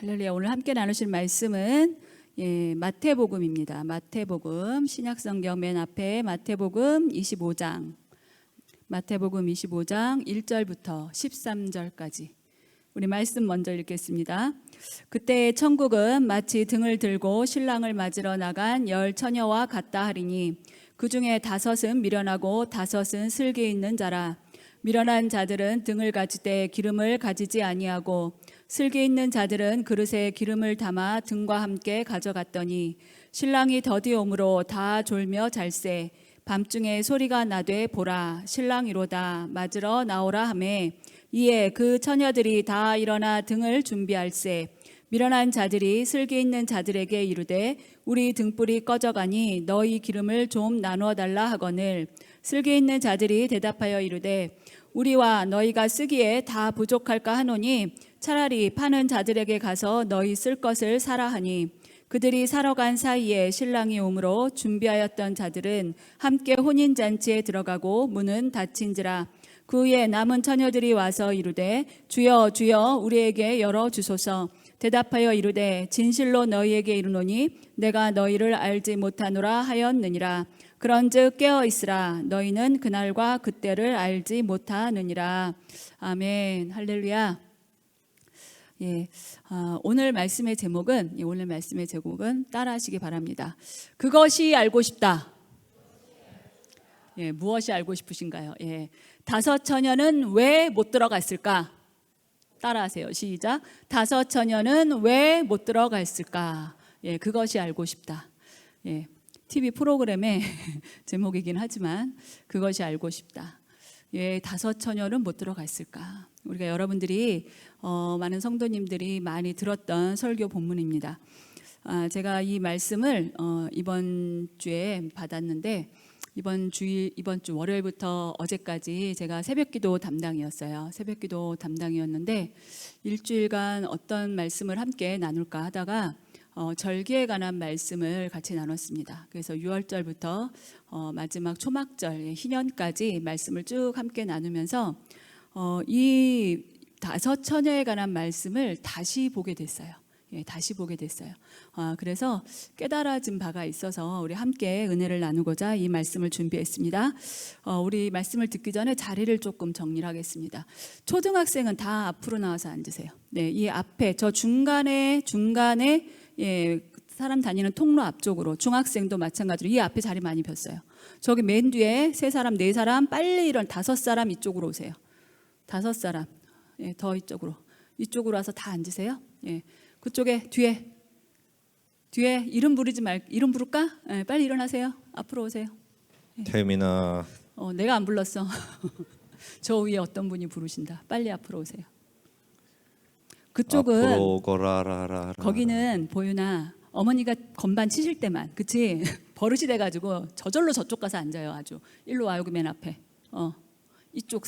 할렐루야. 오늘 함께 나누실 말씀은 마태복음입니다. 마태복음 신약성경 맨 앞에 마태복음 25장 1절부터 13절까지 우리 말씀 먼저 읽겠습니다. 그때 천국은 마치 등을 들고 신랑을 맞으러 나간 10 처녀와 같다 하리니 그 중에 5은 미련하고 5은 슬기 있는 자라. 미련한 자들은 등을 가지되 기름을 가지지 아니하고 슬기 있는 자들은 그릇에 기름을 담아 등과 함께 가져갔더니 신랑이 더디 오므로 다 졸며 잘세. 밤중에 소리가 나되 보라 신랑이로다 맞으러 나오라 하매 이에 그 처녀들이 다 일어나 등을 준비할세. 미련한 자들이 슬기 있는 자들에게 이르되 우리 등불이 꺼져가니 너희 기름을 좀 나누어 달라 하거늘 슬기 있는 자들이 대답하여 이르되 우리와 너희가 쓰기에 다 부족할까 하노니 차라리 파는 자들에게 가서 너희 쓸 것을 사라 하니 그들이 사러 간 사이에 신랑이 오므로 준비하였던 자들은 함께 혼인잔치에 들어가고 문은 닫힌지라. 그 후에 남은 처녀들이 와서 이르되 주여 주여 우리에게 열어주소서. 대답하여 이르되 진실로 너희에게 이르노니 내가 너희를 알지 못하노라 하였느니라. 그런즉 깨어 있으라. 너희는 그날과 그때를 알지 못하느니라. 아멘. 할렐루야. 오늘 말씀의 제목은 따라하시기 바랍니다. 그것이 알고 싶다. 무엇이 알고 싶으신가요? 5 처녀는 왜 못 들어갔을까? 따라하세요. 시작. 5 처녀는 왜 못 들어갔을까? 그것이 알고 싶다. TV 프로그램의 제목이긴 하지만 그것이 알고 싶다. 5 처녀는 못 들어갔을까? 우리가 여러분들이 많은 성도님들이 많이 들었던 설교 본문입니다. 제가 이 말씀을 이번 주에 받았는데 이번 주 월요일부터 어제까지 제가 새벽기도 담당이었어요. 새벽기도 담당이었는데 일주일간 어떤 말씀을 함께 나눌까 하다가 절기에 관한 말씀을 같이 나눴습니다. 그래서 6월절부터 마지막 초막절 희년까지 말씀을 쭉 함께 나누면서 이 5 처녀에 관한 말씀을 다시 보게 됐어요. 다시 보게 됐어요. 그래서 깨달아진 바가 있어서 우리 함께 은혜를 나누고자 이 말씀을 준비했습니다. 우리 말씀을 듣기 전에 자리를 조금 정리를 하겠습니다. 초등학생은 다 앞으로 나와서 앉으세요. 이 앞에 저 중간에 사람 다니는 통로 앞쪽으로, 중학생도 마찬가지로 이 앞에 자리 많이 폈어요. 저기 맨 뒤에 3사람 4사람 빨리 일어나 5사람 이쪽으로 오세요. 5사람 더 이쪽으로 와서 다 앉으세요. 그쪽에 뒤에 이름 부르지 말고 이름 부를까? 빨리 일어나세요. 앞으로 오세요. 태민아. 내가 안 불렀어. 저 위에 어떤 분이 부르신다. 빨리 앞으로 오세요. 그쪽은 앞으로 오거라라라. 거기는 보윤아 어머니가 건반 치실 때만, 그치? 버릇이 돼가지고 저절로 저쪽 가서 앉아요. 아주 일로 와. 여기 맨 앞에. 이쪽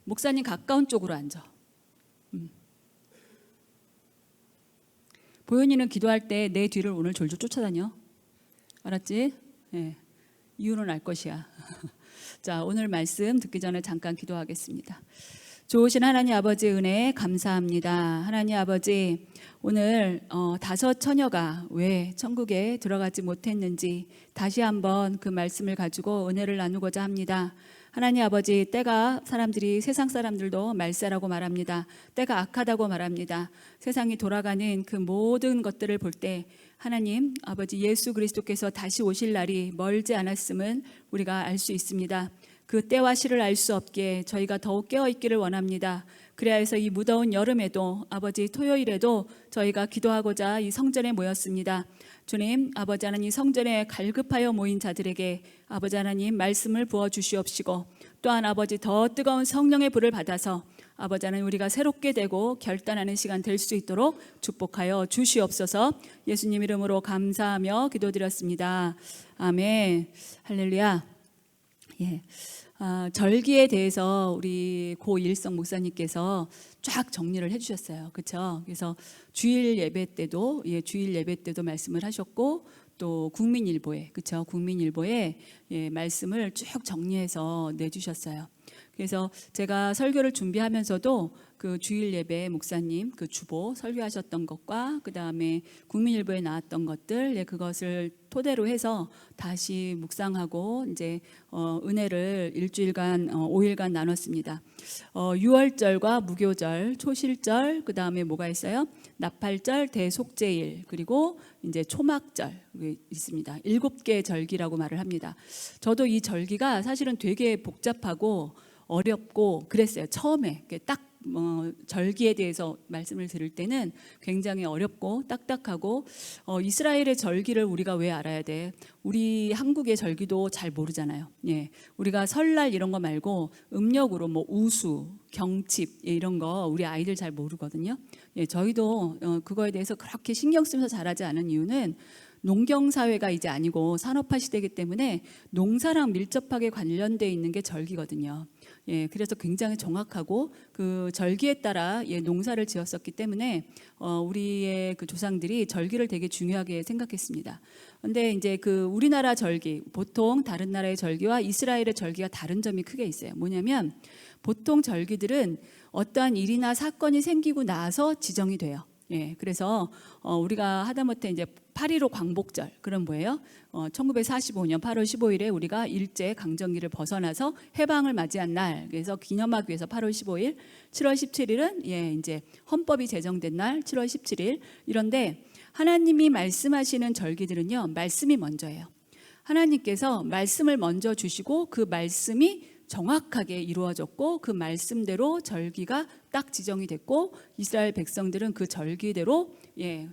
목사님 가까운 쪽으로 앉아. 보현이는 기도할 때 내 뒤를 오늘 졸졸 쫓아다녀. 알았지? 이유는 알 것이야. 자, 오늘 말씀 듣기 전에 잠깐 기도하겠습니다. 좋으신 하나님 아버지 은혜 감사합니다. 하나님 아버지, 오늘 5 처녀가 왜 천국에 들어가지 못했는지 다시 한번 그 말씀을 가지고 은혜를 나누고자 합니다. 하나님 아버지, 때가 세상 사람들도 말세라고 말합니다. 때가 악하다고 말합니다. 세상이 돌아가는 그 모든 것들을 볼 때 하나님 아버지 예수 그리스도께서 다시 오실 날이 멀지 않았음을 우리가 알 수 있습니다. 그 때와 시를 알 수 없게 저희가 더욱 깨어있기를 원합니다. 그래야 해서 이 무더운 여름에도 아버지 토요일에도 저희가 기도하고자 이 성전에 모였습니다. 주님 아버지 하나님, 성전에 갈급하여 모인 자들에게 아버지 하나님 말씀을 부어주시옵시고 또한 아버지 더 뜨거운 성령의 불을 받아서 아버지 하나님 우리가 새롭게 되고 결단하는 시간 될 수 있도록 축복하여 주시옵소서. 예수님 이름으로 감사하며 기도드렸습니다. 아멘. 할렐루야. 절기에 대해서 우리 고일성 목사님께서 쫙 정리를 해주셨어요. 그렇죠? 그래서 주일 예배 때도 말씀을 하셨고 또 국민일보에 말씀을 쭉 정리해서 내주셨어요. 그래서 제가 설교를 준비하면서도 그 주일 예배 목사님 그 주보 설교하셨던 것과 그 다음에 국민일보에 나왔던 것들, 그것을 토대로 해서 다시 묵상하고 이제 은혜를 일주일간 5일간 나눴습니다. 6월절과 무교절, 초실절, 그 다음에 뭐가 있어요? 나팔절, 대속제일, 그리고 이제 초막절 있습니다. 7개 절기라고 말을 합니다. 저도 이 절기가 사실은 되게 복잡하고 어렵고 그랬어요. 처음에 딱 절기에 대해서 말씀을 들을 때는 굉장히 어렵고 딱딱하고 이스라엘의 절기를 우리가 왜 알아야 돼? 우리 한국의 절기도 잘 모르잖아요. 예, 우리가 설날 이런 거 말고 음력으로 뭐 우수, 경칩 이런 거 우리 아이들 잘 모르거든요. 예, 저희도 그거에 대해서 그렇게 신경 쓰면서 잘하지 않은 이유는 농경 사회가 이제 아니고 산업화 시대이기 때문에 농사랑 밀접하게 관련돼 있는 게 절기거든요. 예, 그래서 굉장히 정확하고 그 절기에 따라 농사를 지었었기 때문에 우리의 그 조상들이 절기를 되게 중요하게 생각했습니다. 근데 이제 그 우리나라 절기, 보통 다른 나라의 절기와 이스라엘의 절기가 다른 점이 크게 있어요. 뭐냐면 보통 절기들은 어떠한 일이나 사건이 생기고 나서 지정이 돼요. 예, 그래서 우리가 하다못해 이제 8.15 광복절, 그럼 뭐예요? 1945년 8월 15일에 우리가 일제 강점기를 벗어나서 해방을 맞이한 날, 그래서 기념하기 위해서 8월 15일, 7월 17일은 이제 헌법이 제정된 날, 7월 17일. 이런데 하나님이 말씀하시는 절기들은요, 말씀이 먼저예요. 하나님께서 말씀을 먼저 주시고 그 말씀이 정확하게 이루어졌고 그 말씀대로 절기가 딱 지정이 됐고 이스라엘 백성들은 그 절기대로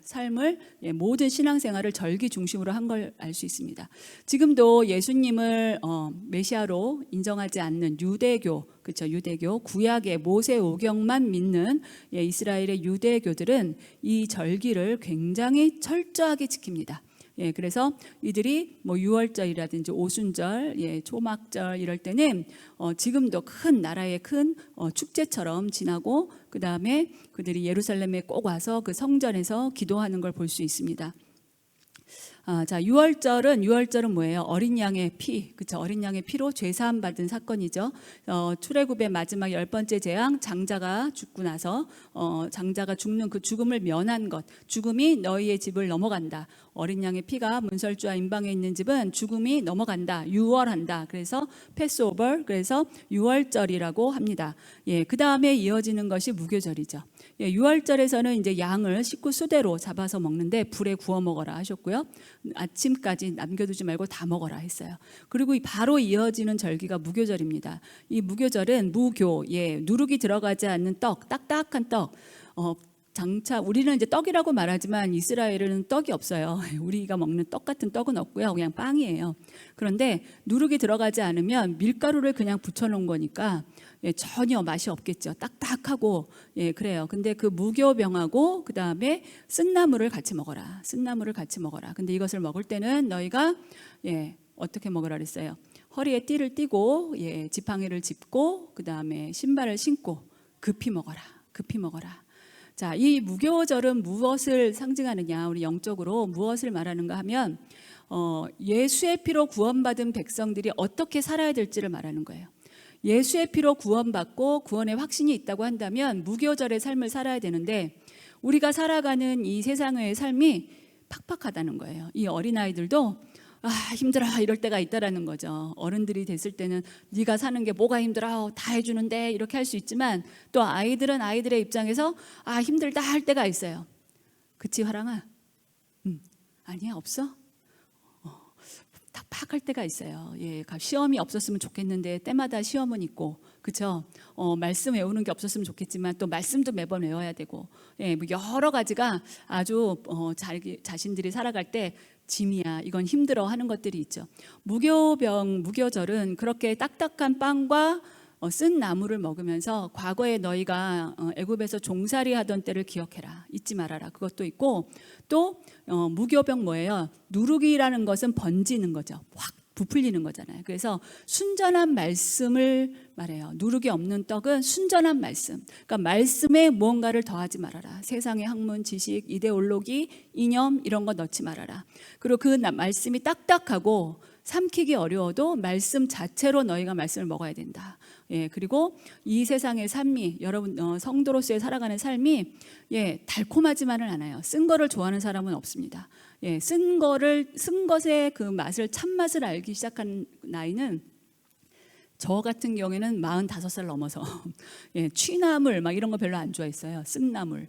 삶을 모든 신앙생활을 절기 중심으로 한 걸 알 수 있습니다. 지금도 예수님을 메시아로 인정하지 않는 유대교, 그렇죠? 유대교 구약의 모세 오경만 믿는 이스라엘의 유대교들은 이 절기를 굉장히 철저하게 지킵니다. 예, 그래서 이들이 뭐 6월절이라든지 오순절, 초막절 이럴 때는 지금도 큰 나라의 큰 축제처럼 지나고 그 다음에 그들이 예루살렘에 꼭 와서 그 성전에서 기도하는 걸 볼 수 있습니다. 자, 6월절은 뭐예요? 어린 양의 피, 그렇죠? 어린 양의 피로 죄 사함 받은 사건이죠. 출애굽의 마지막 10번째 재앙, 장자가 죽고 나서 장자가 죽는 그 죽음을 면한 것, 죽음이 너희의 집을 넘어간다. 어린 양의 피가 문설주와 임방에 있는 집은 죽음이 넘어간다, 유월한다. 그래서 패스오버, 그래서 6월절이라고 합니다. 예, 그 다음에 이어지는 것이 무교절이죠. 6월절에서는 이제 양을 식구 수대로 잡아서 먹는데 불에 구워 먹어라 하셨고요. 아침까지 남겨두지 말고 다 먹어라 했어요. 그리고 바로 이어지는 절기가 무교절입니다. 이 무교절은 무교, 누룩이 들어가지 않는 떡, 딱딱한 떡. 장차 우리는 이제 떡이라고 말하지만 이스라엘은 떡이 없어요. 우리가 먹는 떡 같은 떡은 없고요. 그냥 빵이에요. 그런데 누룩이 들어가지 않으면 밀가루를 그냥 붙여놓은 거니까 전혀 맛이 없겠죠. 딱딱하고 그래요. 근데 그 무교병하고 그 다음에 쓴나물을 같이 먹어라. 쓴나물을 같이 먹어라. 근데 이것을 먹을 때는 너희가 어떻게 먹으라 그랬어요? 허리에 띠를 띠고 지팡이를 짚고 그 다음에 신발을 신고 급히 먹어라. 급히 먹어라. 자, 이 무교절은 무엇을 상징하느냐? 우리 영적으로 무엇을 말하는가 하면 예수의 피로 구원받은 백성들이 어떻게 살아야 될지를 말하는 거예요. 예수의 피로 구원받고 구원의 확신이 있다고 한다면 무교절의 삶을 살아야 되는데 우리가 살아가는 이 세상의 삶이 팍팍하다는 거예요. 이 어린아이들도 힘들어 이럴 때가 있다라는 거죠. 어른들이 됐을 때는 네가 사는 게 뭐가 힘들어 다 해주는데 이렇게 할 수 있지만 또 아이들은 아이들의 입장에서 힘들다 할 때가 있어요. 그치 화랑아? 아니야 없어? 팍팍할 때가 있어요. 시험이 없었으면 좋겠는데 때마다 시험은 있고 그렇죠? 말씀 외우는 게 없었으면 좋겠지만 또 말씀도 매번 외워야 되고 뭐 여러 가지가 아주 자신들이 살아갈 때 짐이야 이건 힘들어 하는 것들이 있죠. 무교절은 그렇게 딱딱한 빵과 쓴 나물을 먹으면서 과거에 너희가 애굽에서 종살이 하던 때를 기억해라, 잊지 말아라. 그것도 있고 또 무교병 뭐예요? 누룩이라는 것은 번지는 거죠. 확 부풀리는 거잖아요. 그래서 순전한 말씀을 말해요. 누룩이 없는 떡은 순전한 말씀. 그러니까 말씀에 무언가를 더하지 말아라. 세상의 학문, 지식, 이데올로기, 이념 이런 거 넣지 말아라. 그리고 그 말씀이 딱딱하고 삼키기 어려워도 말씀 자체로 너희가 말씀을 먹어야 된다. 예, 그리고 이 세상의 삶이 여러분 성도로서의 살아가는 삶이 달콤하지만은 않아요. 쓴 거를 좋아하는 사람은 없습니다. 쓴 것의 그 맛을 참맛을 알기 시작한 나이는 저 같은 경우에는 45살 넘어서 취나물 막 이런 거 별로 안 좋아했어요. 쓴나물.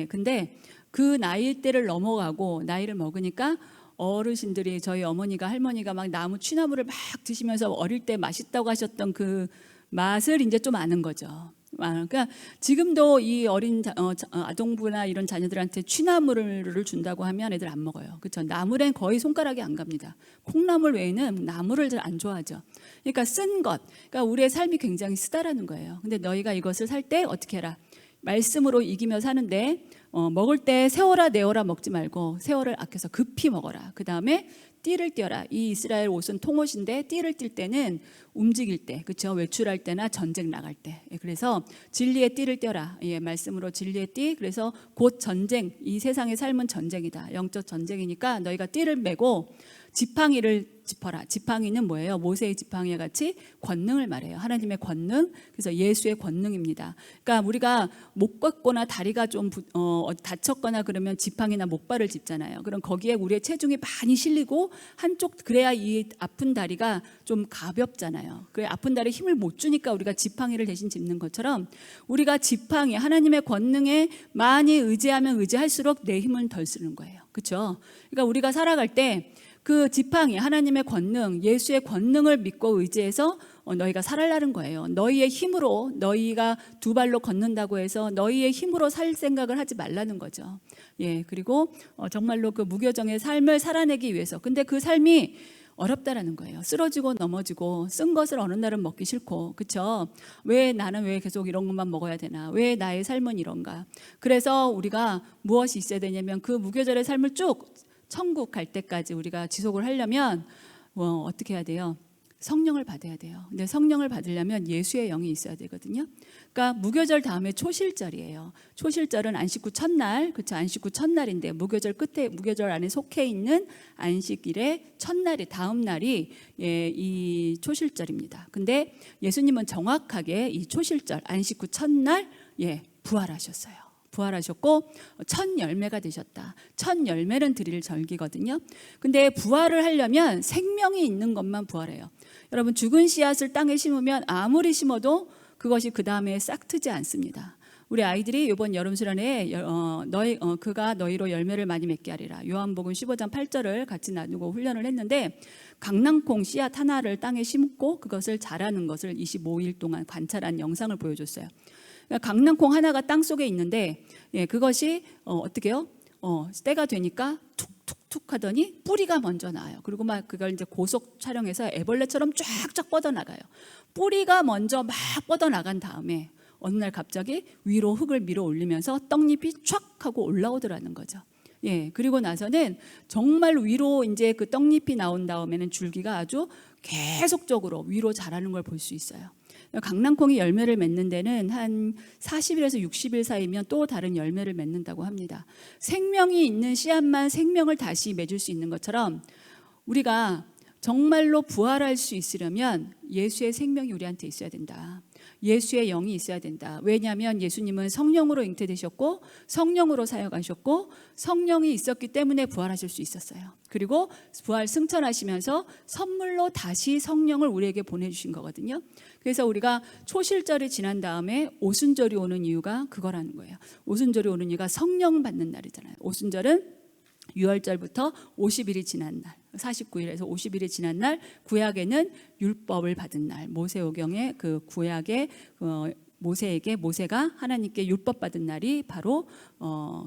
근데 그 나이대를 넘어가고 나이를 먹으니까 어르신들이 저희 어머니가 할머니가 막 취나물을 막 드시면서 어릴 때 맛있다고 하셨던 그 맛을 이제 좀 아는 거죠. 그러니까 지금도 이 어린 아동부나 이런 자녀들한테 취나물을 준다고 하면 애들 안 먹어요. 그렇죠? 나물엔 거의 손가락이 안 갑니다. 콩나물 외에는 나물을 잘 안 좋아하죠. 그러니까 쓴 것, 그러니까 우리의 삶이 굉장히 쓰다라는 거예요. 근데 너희가 이것을 살 때 어떻게 해라? 말씀으로 이기며 사는데 먹을 때 세워라 내어라 먹지 말고 세월을 아껴서 급히 먹어라. 그 다음에 띠를 띄어라. 이 이스라엘 옷은 통옷인데 띠를 띌 때는 움직일 때, 그렇죠? 외출할 때나 전쟁 나갈 때. 그래서 진리의 띠를 띄어라. 말씀으로 진리의 띠. 그래서 곧 전쟁. 이 세상의 삶은 전쟁이다. 영적 전쟁이니까 너희가 띠를 메고 지팡이를 짚어라. 지팡이는 뭐예요? 모세의 지팡이와 같이 권능을 말해요. 하나님의 권능. 그래서 예수의 권능입니다. 그러니까 우리가 못 걷거나 다리가 좀 다쳤거나 그러면 지팡이나 목발을 짚잖아요. 그럼 거기에 우리의 체중이 많이 실리고 한쪽, 그래야 이 아픈 다리가 좀 가볍잖아요. 그래 아픈 다리에 힘을 못 주니까 우리가 지팡이를 대신 짚는 것처럼 우리가 지팡이, 하나님의 권능에 많이 의지하면 의지할수록 내 힘은 덜 쓰는 거예요. 그렇죠? 그러니까 우리가 살아갈 때 그 지팡이, 하나님의 권능, 예수의 권능을 믿고 의지해서 너희가 살아라는 거예요. 너희의 힘으로, 너희가 두 발로 걷는다고 해서 너희의 힘으로 살 생각을 하지 말라는 거죠. 그리고 정말로 그 무교정의 삶을 살아내기 위해서. 근데 그 삶이 어렵다라는 거예요. 쓰러지고 넘어지고 쓴 것을 어느 날은 먹기 싫고, 그렇죠? 나는 왜 계속 이런 것만 먹어야 되나? 왜 나의 삶은 이런가? 그래서 우리가 무엇이 있어야 되냐면 그 무교절의 삶을 쭉 천국 갈 때까지 우리가 지속을 하려면 어떻게 해야 돼요? 성령을 받아야 돼요. 근데 성령을 받으려면 예수의 영이 있어야 되거든요. 그러니까 무교절 다음에 초실절이에요. 초실절은 안식 후 첫날, 그렇죠? 안식 후 첫날인데 무교절 끝에, 무교절 안에 속해 있는 안식일의 첫날이, 다음 날이 이 초실절입니다. 근데 예수님은 정확하게 이 초실절, 안식 후 첫날 부활하셨어요. 부활하셨고 첫 열매가 되셨다. 첫 열매는 드릴 절기거든요. 근데 부활을 하려면 생명이 있는 것만 부활해요. 여러분, 죽은 씨앗을 땅에 심으면 아무리 심어도 그것이 그 다음에 싹트지 않습니다. 우리 아이들이 이번 여름 수련회에 그가 너희로 열매를 많이 맺게 하리라. 요한복음 15장 8절을 같이 나누고 훈련을 했는데, 강낭콩 씨앗 하나를 땅에 심고 그것을 자라는 것을 25일 동안 관찰한 영상을 보여줬어요. 강낭콩 하나가 땅 속에 있는데 그것이 어떻게 해요? 때가 되니까 툭툭툭 하더니 뿌리가 먼저 나와요. 그리고 막 그걸 이제 고속 촬영해서 애벌레처럼 쫙쫙 뻗어나가요. 뿌리가 먼저 막 뻗어나간 다음에 어느 날 갑자기 위로 흙을 밀어 올리면서 떡잎이 촥 하고 올라오더라는 거죠. 그리고 나서는 정말 위로 이제 그 떡잎이 나온 다음에는 줄기가 아주 계속적으로 위로 자라는 걸 볼 수 있어요. 강낭콩이 열매를 맺는 데는 한 40일에서 60일 사이면 또 다른 열매를 맺는다고 합니다. 생명이 있는 씨앗만 생명을 다시 맺을 수 있는 것처럼 우리가 정말로 부활할 수 있으려면 예수의 생명이 우리한테 있어야 된다. 예수의 영이 있어야 된다. 왜냐하면 예수님은 성령으로 잉태되셨고 성령으로 사역하셨고 성령이 있었기 때문에 부활하실 수 있었어요. 그리고 부활 승천하시면서 선물로 다시 성령을 우리에게 보내주신 거거든요. 그래서 우리가 초실절이 지난 다음에 오순절이 오는 이유가 그거라는 거예요. 오순절이 오는 이유가 성령 받는 날이잖아요. 오순절은 6월절부터 50일이 지난 날, 49일에서 50일이 지난 날, 구약에는 율법을 받은 날, 모세오경의 그 구약의 모세에게, 모세가 하나님께 율법 받은 날이 바로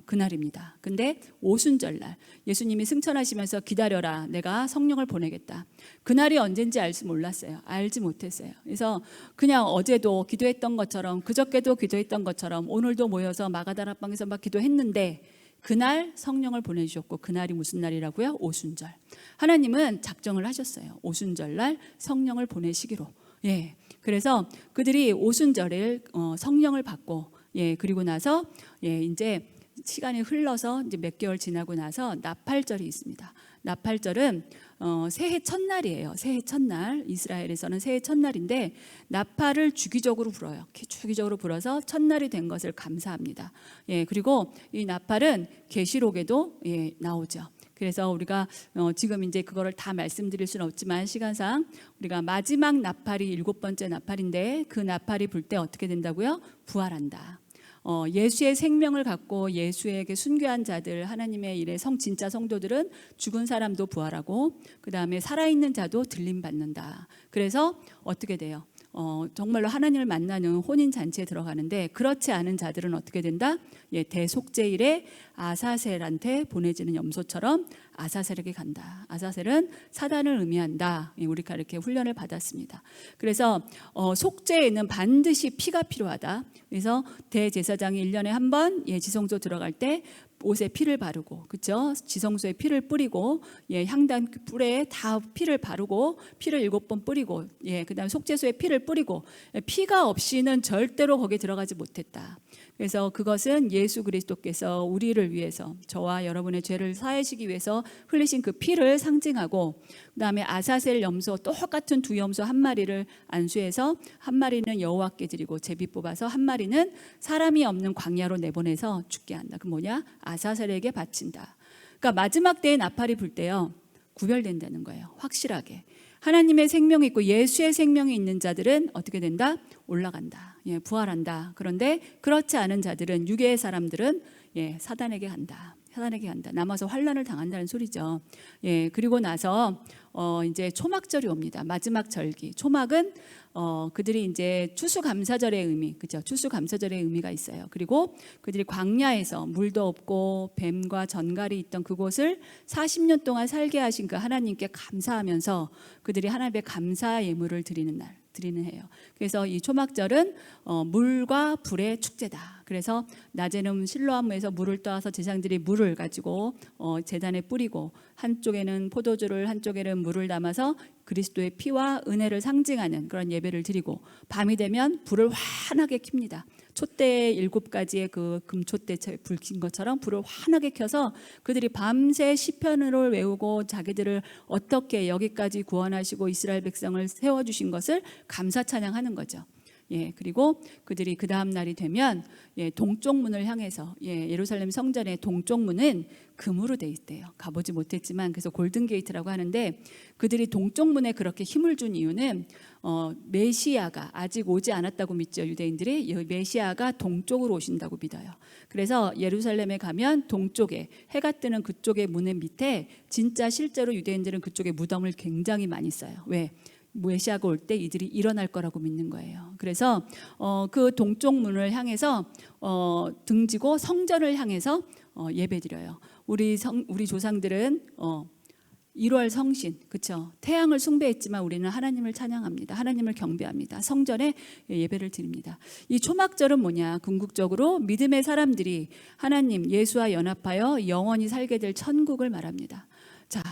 그날입니다. 근데 오순절 날, 예수님이 승천하시면서 기다려라, 내가 성령을 보내겠다. 그날이 언젠지 알지 못했어요. 그래서 그냥 어제도 기도했던 것처럼, 그저께도 기도했던 것처럼, 오늘도 모여서 마가다락방에서 막 기도했는데 그날 성령을 보내주셨고, 그날이 무슨 날이라고요? 오순절. 하나님은 작정을 하셨어요. 오순절 날 성령을 보내시기로. 그래서 그들이 오순절에 성령을 받고, 그리고 나서 이제 시간이 흘러서 이제 몇 개월 지나고 나서 나팔절이 있습니다. 나팔절은 새해 첫날이에요. 새해 첫날, 이스라엘에서는 새해 첫날인데 나팔을 주기적으로 불어요. 주기적으로 불어서 첫날이 된 것을 감사합니다. 예, 그리고 이 나팔은 계시록에도 나오죠. 그래서 우리가 지금 이제 그거를 다 말씀드릴 수는 없지만 시간상 우리가 마지막 나팔이 7번째 나팔인데 그 나팔이 불 때 어떻게 된다고요? 부활한다. 예수의 생명을 갖고 예수에게 순교한 자들, 하나님의 일에 진짜 성도들은 죽은 사람도 부활하고 그 다음에 살아있는 자도 들림 받는다. 그래서 어떻게 돼요? 정말로 하나님을 만나는 혼인잔치에 들어가는데 그렇지 않은 자들은 어떻게 된다? 대속제일에 아사셀한테 보내지는 염소처럼 아사셀에게 간다. 아사셀은 사단을 의미한다. 우리가 이렇게 훈련을 받았습니다. 그래서 속죄에는 반드시 피가 필요하다. 그래서 대제사장이 1년에 한 번 지성소 들어갈 때 옷에 피를 바르고, 그렇죠? 지성소에 피를 뿌리고, 향단 뿔에 다 피를 바르고, 피를 7번 뿌리고, 그다음 속죄소에 피를 뿌리고, 피가 없이는 절대로 거기에 들어가지 못했다. 그래서 그것은 예수 그리스도께서 우리를 위해서 저와 여러분의 죄를 사하시기 위해서 흘리신 그 피를 상징하고, 그다음에 아사셀 염소 똑같은 두 염소 한 마리를 안수해서 한 마리는 여호와께 드리고 제비 뽑아서 한 마리는 사람이 없는 광야로 내보내서 죽게 한다. 그 뭐냐? 아사셀에게 바친다. 그러니까 마지막 때에 나팔이 불 때요 구별된다는 거예요. 확실하게 하나님의 생명이 있고 예수의 생명이 있는 자들은 어떻게 된다? 올라간다. 부활한다. 그런데 그렇지 않은 자들은, 유괴의 사람들은 사단에게 간다. 사단에게 간다. 남아서 환난을 당한다는 소리죠. 그리고 나서 이제 초막절이 옵니다. 마지막 절기. 초막은 그들이 이제 추수감사절의 의미, 그죠? 추수감사절의 의미가 있어요. 그리고 그들이 광야에서 물도 없고 뱀과 전갈이 있던 그곳을 40년 동안 살게 하신 그 하나님께 감사하면서 그들이 하나님의 감사 예물을 드리는 날. 드리는 해요. 그래서 이 초막절은 물과 불의 축제다. 그래서 낮에는 실로암에서 물을 떠와서 제사장들이 물을 가지고 제단에 뿌리고 한쪽에는 포도주를 한쪽에는 물을 담아서 그리스도의 피와 은혜를 상징하는 그런 예배를 드리고 밤이 되면 불을 환하게 켭니다. 촛대 7가지의 그 금촛대 불 킨 것처럼 불을 환하게 켜서 그들이 밤새 시편을 외우고 자기들을 어떻게 여기까지 구원하시고 이스라엘 백성을 세워주신 것을 감사 찬양하는 거죠. 그리고 그들이 그 다음 날이 되면 동쪽 문을 향해서 예루살렘 성전의 동쪽 문은 금으로 돼 있대요. 가보지 못했지만 그래서 골든 게이트라고 하는데 그들이 동쪽 문에 그렇게 힘을 준 이유는 메시아가 아직 오지 않았다고 믿죠. 유대인들이 메시아가 동쪽으로 오신다고 믿어요. 그래서 예루살렘에 가면 동쪽에 해가 뜨는 그쪽의 문의 밑에 진짜 실제로 유대인들은 그쪽에 무덤을 굉장히 많이 써요. 왜? 메시아가 올 때 이들이 일어날 거라고 믿는 거예요. 그래서 그 동쪽 문을 향해서 등지고 성전을 향해서 예배드려요. 우리 조상들은 1월 성신, 그렇죠? 태양을 숭배했지만 우리는 하나님을 찬양합니다. 하나님을 경배합니다. 성전에 예배를 드립니다. 이 초막절은 뭐냐? 궁극적으로 믿음의 사람들이 하나님 예수와 연합하여 영원히 살게 될 천국을 말합니다. 자,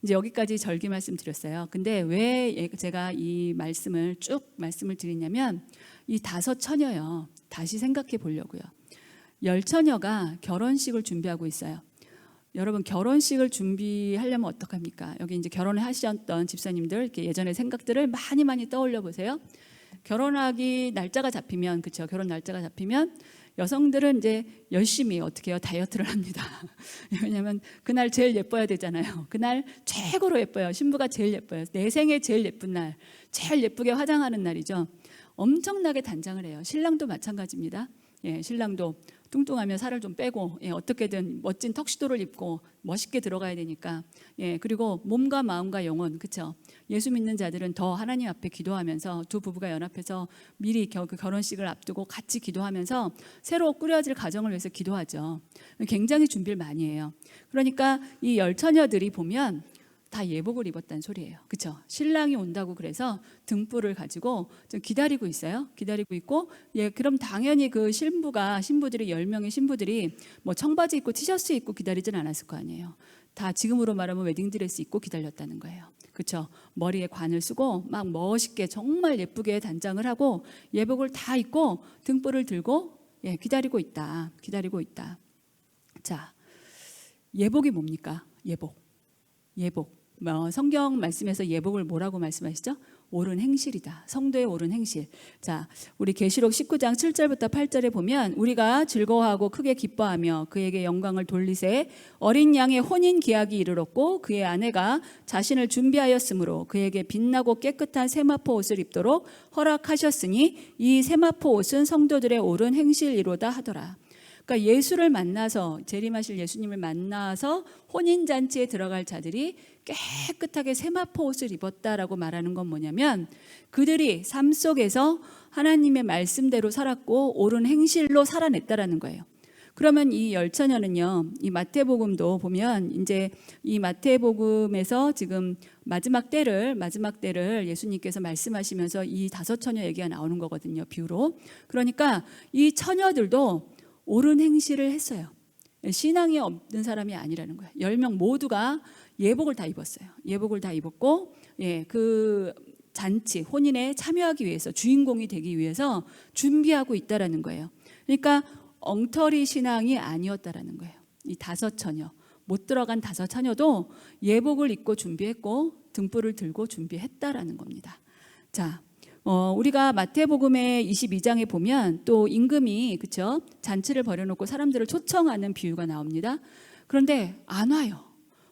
이제 여기까지 절기 말씀 드렸어요. 근데 왜 제가 이 말씀을 쭉 말씀을 드리냐면 이 5처녀요. 다시 생각해 보려고요. 10처녀가 결혼식을 준비하고 있어요. 여러분 결혼식을 준비하려면 어떡합니까? 여기 이제 결혼을 하셨던 집사님들 이렇게 예전의 생각들을 많이 떠올려 보세요. 결혼하기 날짜가 잡히면, 그렇죠? 결혼 날짜가 잡히면 여성들은 이제 열심히 어떻게 해요? 다이어트를 합니다. 왜냐하면 그날 제일 예뻐야 되잖아요. 그날 최고로 예뻐요. 신부가 제일 예뻐요. 내 생에 제일 예쁜 날, 제일 예쁘게 화장하는 날이죠. 엄청나게 단장을 해요. 신랑도 마찬가지입니다. 신랑도 뚱뚱하면 살을 좀 빼고 어떻게든 멋진 턱시도를 입고 멋있게 들어가야 되니까 그리고 몸과 마음과 영혼, 그렇죠? 예수 믿는 자들은 더 하나님 앞에 기도하면서 두 부부가 연합해서 미리 그 결혼식을 앞두고 같이 기도하면서 새로 꾸려질 가정을 위해서 기도하죠. 굉장히 준비를 많이 해요. 그러니까 이 10처녀들이 보면 다 예복을 입었다는 소리예요. 그렇죠? 신랑이 온다고 그래서 등불을 가지고 좀 기다리고 있어요. 기다리고 있고 그럼 당연히 그 신부들이 10명의 신부들이 뭐 청바지 입고 티셔츠 입고 기다리진 않았을 거 아니에요. 다 지금으로 말하면 웨딩드레스 입고 기다렸다는 거예요. 그렇죠? 머리에 관을 쓰고 막 멋있게 정말 예쁘게 단장을 하고 예복을 다 입고 등불을 들고 기다리고 있다. 기다리고 있다. 자, 예복이 뭡니까? 예복. 성경 말씀에서 예복을 뭐라고 말씀하시죠? 옳은 행실이다. 성도의 옳은 행실. 자, 우리 계시록 19장 7절부터 8절에 보면 우리가 즐거워하고 크게 기뻐하며 그에게 영광을 돌리세 어린 양의 혼인 계약이 이르렀고 그의 아내가 자신을 준비하였으므로 그에게 빛나고 깨끗한 세마포 옷을 입도록 허락하셨으니 이 세마포 옷은 성도들의 옳은 행실이로다 하더라. 그러니까 예수를 만나서 재림하실 예수님을 만나서 혼인잔치에 들어갈 자들이 깨끗하게 세마포 옷을 입었다라고 말하는 건 뭐냐면 그들이 삶 속에서 하나님의 말씀대로 살았고 옳은 행실로 살아냈다라는 거예요. 그러면 이 열처녀는요, 이 마태복음도 보면 이제 이 마태복음에서 지금 마지막 때를 예수님께서 말씀하시면서 이 5처녀 얘기가 나오는 거거든요, 비유로. 그러니까 이 처녀들도 옳은 행실을 했어요. 신앙이 없는 사람이 아니라는 거예요. 10명 모두가 예복을 다 입었어요. 예복을 다 입었고, 그 잔치, 혼인에 참여하기 위해서, 주인공이 되기 위해서 준비하고 있다라는 거예요. 그러니까 엉터리 신앙이 아니었다라는 거예요. 이 5처녀, 못 들어간 5처녀도 예복을 입고 준비했고 등불을 들고 준비했다라는 겁니다. 자, 우리가 마태복음의 22장에 보면 또 임금이 그쵸? 잔치를 벌여놓고 사람들을 초청하는 비유가 나옵니다. 그런데 안 와요.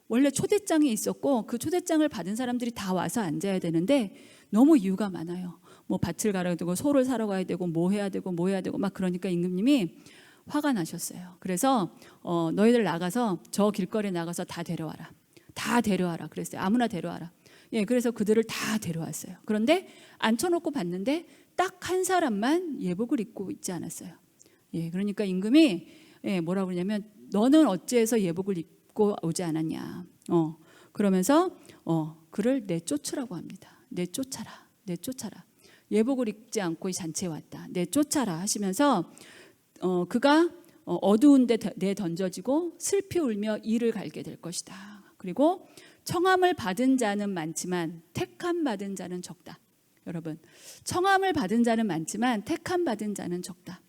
원래 초대장이 있었고 그 초대장을 받은 사람들이 다 와서 앉아야 되는데 너무 이유가 많아요. 뭐 밭을 갈아야 되고 소를 사러 가야 되고 뭐 해야 되고 막 그러니까 임금님이 화가 나셨어요. 그래서 너희들 나가서 저 길거리에 나가서 다 데려와라 그랬어요. 아무나 데려와라. 그래서 그들을 다 데려왔어요. 그런데 앉혀놓고 봤는데 딱 한 사람만 예복을 입고 있지 않았어요. 그러니까 임금이 뭐라고 그러냐면 너는 어찌해서 예복을 입고 오지 않았냐. 그러면서 그를 내쫓으라고 합니다. 내쫓아라. 예복을 입지 않고 이 잔치에 왔다. 내쫓아라 하시면서 그가 어두운 데 내던져지고 슬피 울며 이를 갈게 될 것이다. 그리고 청함을 받은 자는 많지만 택함 받은 자는 적다. 여러분, 청함을 받은 자는 많지만 택함 받은 자는 적다.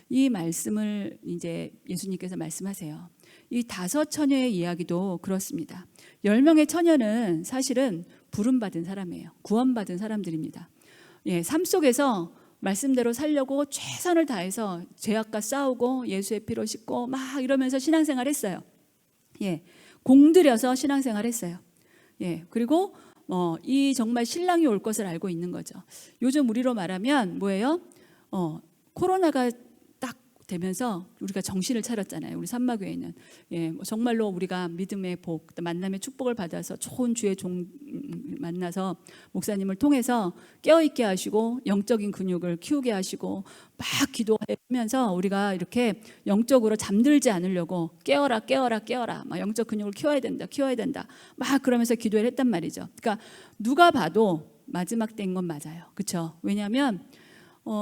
이 말씀을 이제 예수님께서 말씀하세요. 이 5처녀의 이야기도 그렇습니다. 10명의 처녀는 사실은 부름받은 사람이에요. 구원받은 사람들입니다. 삶 속에서 말씀대로 살려고 최선을 다해서 죄악과 싸우고 예수의 피로 씻고 막 이러면서 신앙생활 했어요. 공들여서 신앙생활 했어요. 그리고 이 정말 신랑이 올 것을 알고 있는 거죠. 요즘 우리로 말하면 뭐예요? 코로나가 딱 되면서 우리가 정신을 차렸잖아요. 우리 산마교회는 정말로 우리가 믿음의 복, 만남의 축복을 받아서 좋은 주의 종 만나서 목사님을 통해서 깨어있게 하시고 영적인 근육을 키우게 하시고 막 기도하면서 우리가 이렇게 영적으로 잠들지 않으려고 깨어라 막 영적 근육을 키워야 된다 막 그러면서 기도를 했단 말이죠. 그러니까 누가 봐도 마지막 때인 건 맞아요. 그렇죠? 왜냐하면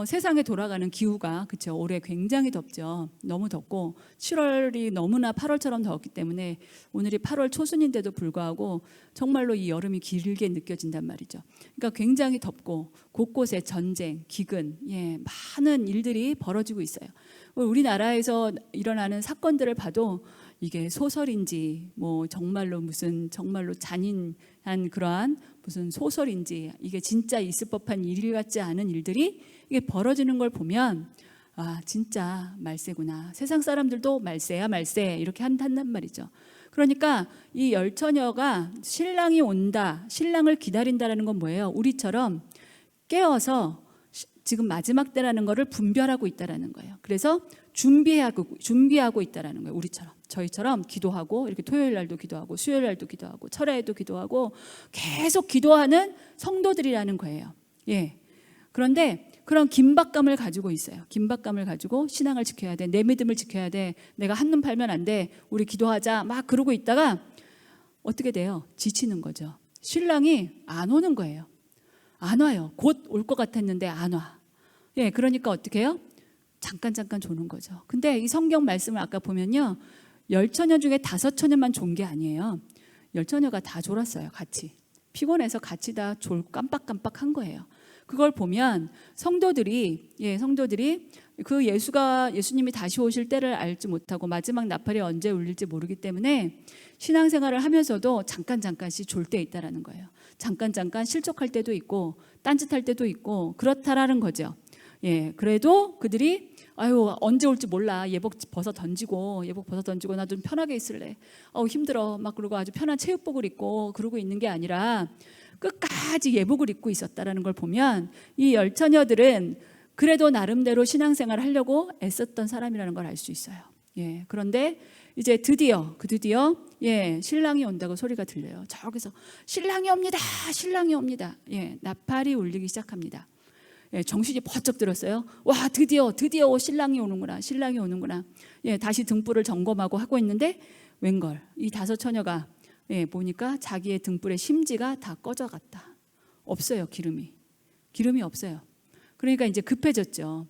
세상에 돌아가는 기후가 그렇죠. 올해 굉장히 덥죠. 너무 덥고 7월이 너무나 8월처럼 더웠기 때문에 오늘이 8월 초순인데도 불구하고 정말로 이 여름이 길게 느껴진단 말이죠. 그러니까 굉장히 덥고 곳곳에 전쟁, 기근, 많은 일들이 벌어지고 있어요. 우리나라에서 일어나는 사건들을 봐도 이게 소설인지 뭐 정말로 잔인한 그러한 무슨 소설인지 이게 진짜 있을 법한 일 같지 않은 일들이 이게 벌어지는 걸 보면 진짜 말세구나. 세상 사람들도 말세야 말세 이렇게 한단 말이죠. 그러니까 이 10처녀가 신랑이 온다, 신랑을 기다린다라는 건 뭐예요? 우리처럼 깨어서 지금 마지막 때라는 거를 분별하고 있다라는 거예요. 그래서 준비하고 있다라는 거예요. 우리처럼 저희처럼 기도하고 이렇게 토요일 날도 기도하고 수요일 날도 기도하고 철야에도 기도하고 계속 기도하는 성도들이라는 거예요. 그런데 그런 긴박감을 가지고 있어요. 긴박감을 가지고 신앙을 지켜야 돼. 내 믿음을 지켜야 돼. 내가 한눈 팔면 안 돼. 우리 기도하자. 막 그러고 있다가 어떻게 돼요? 지치는 거죠. 신랑이 안 오는 거예요. 안 와요. 곧 올 것 같았는데 안 와. 그러니까 어떻게 해요? 잠깐 조는 거죠. 근데 이 성경 말씀을 아까 보면요. 10처녀 중에 5처녀만 존 게 아니에요. 10처녀가 다 졸았어요. 같이. 피곤해서 같이 다 졸고 깜빡한 거예요. 그걸 보면 성도들이 그 예수님이 다시 오실 때를 알지 못하고 마지막 나팔이 언제 울릴지 모르기 때문에 신앙생활을 하면서도 잠깐씩 졸 때 있다라는 거예요. 잠깐 실족할 때도 있고 딴짓할 때도 있고 그렇다라는 거죠. 그래도 그들이 언제 올지 몰라. 예복 벗어 던지고 나 좀 편하게 있을래. 힘들어. 막 그러고 아주 편한 체육복을 입고 그러고 있는 게 아니라 끝까지 예복을 입고 있었다라는 걸 보면 이 열 처녀들은 그래도 나름대로 신앙생활을 하려고 애썼던 사람이라는 걸 알 수 있어요. 그런데 이제 드디어 신랑이 온다고 소리가 들려요. 저기서 신랑이 옵니다. 나팔이 울리기 시작합니다. 정신이 번쩍 들었어요. 와, 드디어 신랑이 오는구나. 다시 등불을 점검하고 하고 있는데 웬걸 이 5 처녀가 보니까 자기의 등불의 심지가 다 꺼져갔다. 없어요. 기름이 없어요. 그러니까 이제 급해졌죠.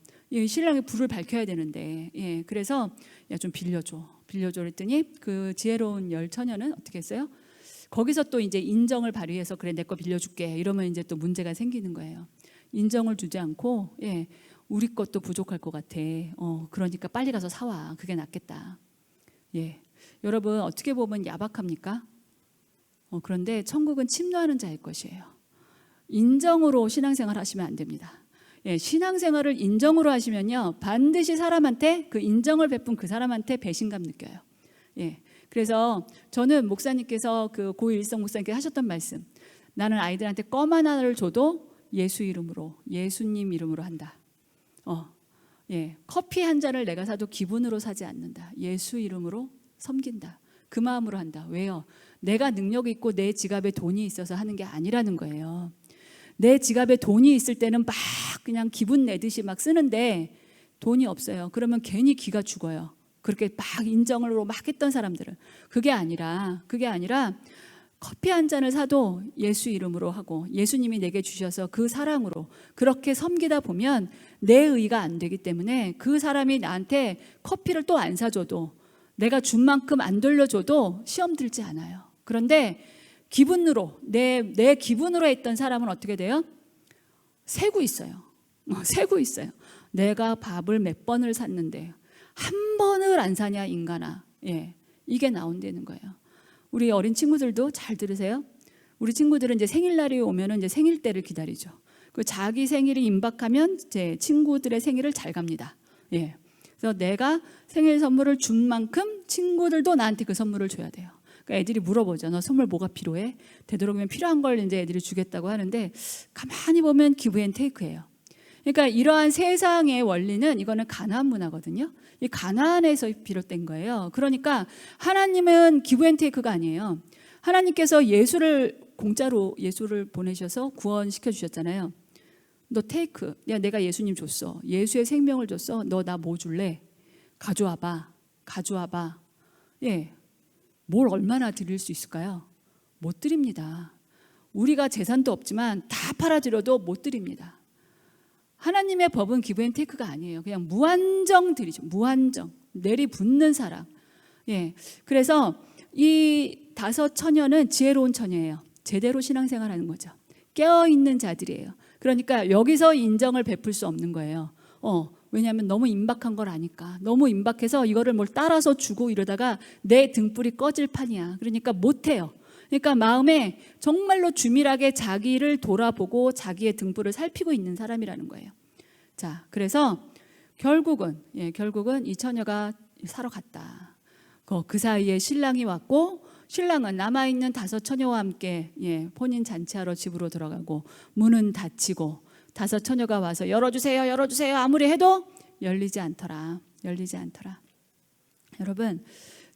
신랑이 불을 밝혀야 되는데 그래서 좀 빌려줘 그랬더니 그 지혜로운 열 처녀는 어떻게 했어요? 거기서 또 이제 인정을 발휘해서 그래 내 거 빌려줄게 이러면 이제 또 문제가 생기는 거예요. 인정을 주지 않고 우리 것도 부족할 것 같아. 그러니까 빨리 가서 사와. 그게 낫겠다. 여러분 어떻게 보면 야박합니까? 그런데 천국은 침노하는 자의 것이에요. 인정으로 신앙생활 하시면 안 됩니다. 신앙생활을 인정으로 하시면요 반드시 사람한테 그 인정을 베푼 그 사람한테 배신감 느껴요. 그래서 저는 목사님께서 그 고일성 목사님께서 하셨던 말씀, 나는 아이들한테 껌 하나를 줘도 예수님 이름으로 한다. 커피 한 잔을 내가 사도 기분으로 사지 않는다. 예수 이름으로 섬긴다. 그 마음으로 한다. 왜요? 내가 능력이 있고 내 지갑에 돈이 있어서 하는 게 아니라는 거예요. 내 지갑에 돈이 있을 때는 막 그냥 기분 내듯이 막 쓰는데 돈이 없어요. 그러면 괜히 기가 죽어요. 그렇게 막 인정으로 막 했던 사람들은 그게 아니라 커피 한 잔을 사도 예수 이름으로 하고 예수님이 내게 주셔서 그 사랑으로 그렇게 섬기다 보면 내 의가 안 되기 때문에 그 사람이 나한테 커피를 또 안 사줘도 내가 준 만큼 안 돌려줘도 시험 들지 않아요. 그런데 기분으로 내 기분으로 했던 사람은 어떻게 돼요? 세고 있어요. 내가 밥을 몇 번을 샀는데 한 번을 안 사냐 인간아. 이게 나온다는 거예요. 우리 어린 친구들도 잘 들으세요. 우리 친구들은 이제 생일날이 오면은 이제 생일 때를 기다리죠. 그 자기 생일이 임박하면 제 친구들의 생일을 잘 갑니다. 그래서 내가 생일 선물을 준 만큼 친구들도 나한테 그 선물을 줘야 돼요. 그러니까 애들이 물어보죠. 너 선물 뭐가 필요해? 되도록이면 필요한 걸 이제 애들이 주겠다고 하는데 가만히 보면 기브 앤 테이크예요. 그러니까 이러한 세상의 원리는 이거는 가나안 문화거든요. 이 가나안에서 비롯된 거예요. 그러니까 하나님은 기브 앤 테이크가 아니에요. 하나님께서 공짜로 예수를 보내셔서 구원시켜 주셨잖아요. 너 테이크. 내가 예수님 줬어. 예수의 생명을 줬어. 너 나 뭐 줄래? 가져와봐. 뭘 얼마나 드릴 수 있을까요? 못 드립니다. 우리가 재산도 없지만 다 팔아드려도 못 드립니다. 하나님의 법은 기브 앤 테이크가 아니에요. 그냥 무한정 드리죠. 무한정. 내리붙는 사랑. 그래서 이 5 처녀는 지혜로운 처녀예요. 제대로 신앙생활하는 거죠. 깨어있는 자들이에요. 그러니까 여기서 인정을 베풀 수 없는 거예요. 왜냐하면 너무 임박한 걸 아니까. 너무 임박해서 이거를 뭘 따라서 주고 이러다가 내 등불이 꺼질 판이야. 그러니까 못해요. 그러니까 마음에 정말로 주밀하게 자기를 돌아보고 자기의 등불을 살피고 있는 사람이라는 거예요. 자, 그래서 결국은 이 처녀가 사러 갔다. 그 사이에 신랑이 왔고 신랑은 남아있는 5 처녀와 함께 혼인 잔치하러 집으로 들어가고 문은 닫히고 5 처녀가 와서 열어주세요 아무리 해도 열리지 않더라. 여러분,